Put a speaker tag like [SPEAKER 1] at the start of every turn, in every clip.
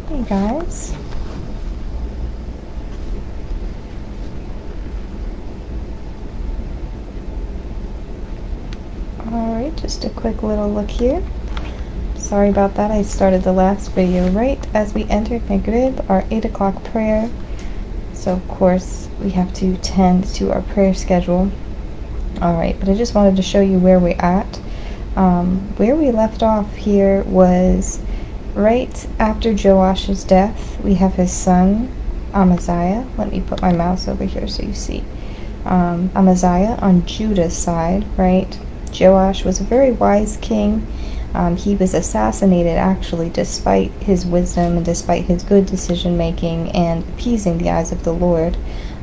[SPEAKER 1] Hey guys. Alright, just a quick little look here. Sorry about that, I started the last video right as we entered Maghrib, our 8 o'clock prayer. So of course we have to tend to our prayer schedule. Alright, but I just wanted to show you where we're at. Where we left off here was right after Joash's death. We have his son Amaziah. Let me put my mouse over here so you see. Amaziah on Judah's side, right? Joash was a very wise king. He was assassinated actually despite his wisdom and despite his good decision making and appeasing the eyes of the Lord.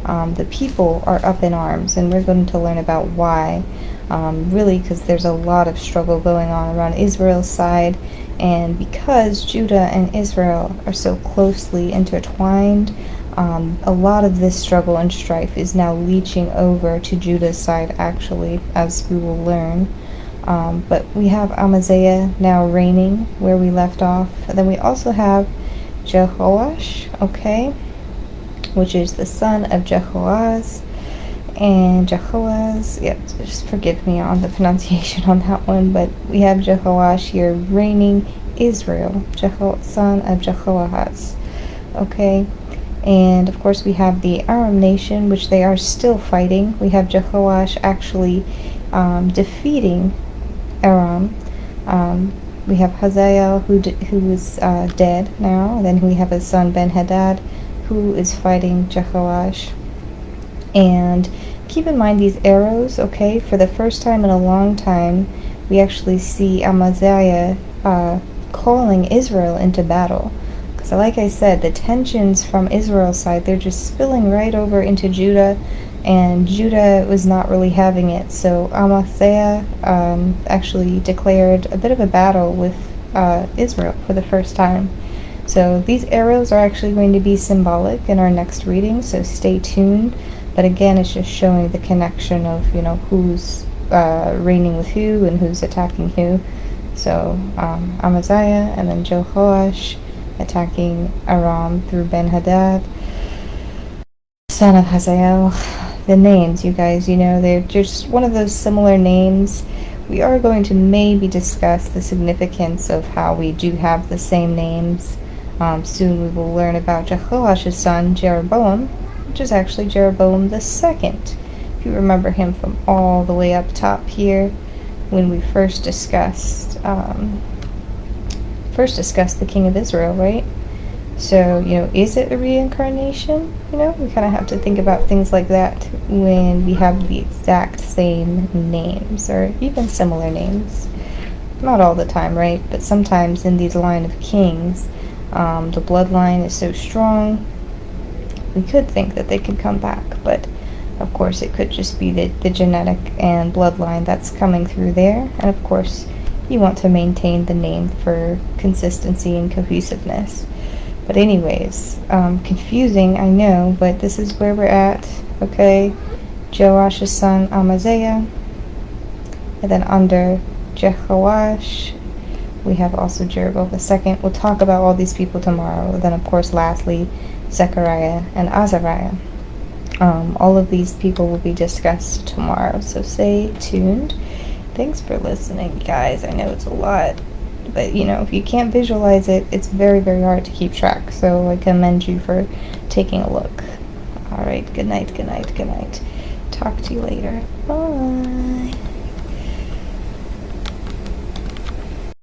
[SPEAKER 1] The people are up in arms, and we're going to learn about why. Really, because there's a lot of struggle going on around Israel's side, and because Judah and Israel are so closely intertwined, a lot of this struggle and strife is now leaching over to Judah's side, actually, as we will learn. But we have Amaziah now reigning where we left off. And then we also have Jehoash, okay, which is the son of Jehoaz. And Jehoaz, yeah, just forgive me on the pronunciation on that one, but we have Jehoash here reigning Israel, son of Jehoahaz, okay? And of course we have the Aram nation, which they are still fighting. We have Jehoash actually defeating Aram. We have Hazael, who is dead now, and then we have his son Ben-Hadad, who is fighting Jehoash. And keep in mind these arrows, okay? For the first time in a long time, we actually see Amaziah calling Israel into battle. Because like I said, the tensions from Israel's side, they're just spilling right over into Judah, and Judah was not really having it. So Amaziah actually declared a bit of a battle with Israel for the first time. So these arrows are actually going to be symbolic in our next reading, so stay tuned. But again, it's just showing the connection of, who's reigning with who and who's attacking who. So Amaziah and then Jehoash attacking Aram through Ben-Hadad, son of Hazael. The names, you guys, they're just one of those similar names. We are going to maybe discuss the significance of how we do have the same names. Soon we will learn about Jehoash's son, Jeroboam, which is actually Jeroboam the second. If you remember him from all the way up top here, when we first discussed the king of Israel, right? So, is it a reincarnation? We kind of have to think about things like that when we have the exact same names, or even similar names. Not all the time, right? But sometimes in these line of kings, the bloodline is so strong, we could think that they could come back, but of course it could just be the genetic and bloodline that's coming through there. And of course you want to maintain the name for consistency and cohesiveness. But anyways, confusing, I know, but this is where we're at, okay? Joash's son Amaziah, and then under Jehoash we have also Jeroboam II. We'll talk about all these people tomorrow. And then of course lastly Zechariah and Azariah. All of these people will be discussed tomorrow, so stay tuned. Thanks for listening, guys. I know it's a lot, but if you can't visualize it, it's very, very hard to keep track. So I commend you for taking a look. Alright, good night, good night, good night. Talk to you later. Bye.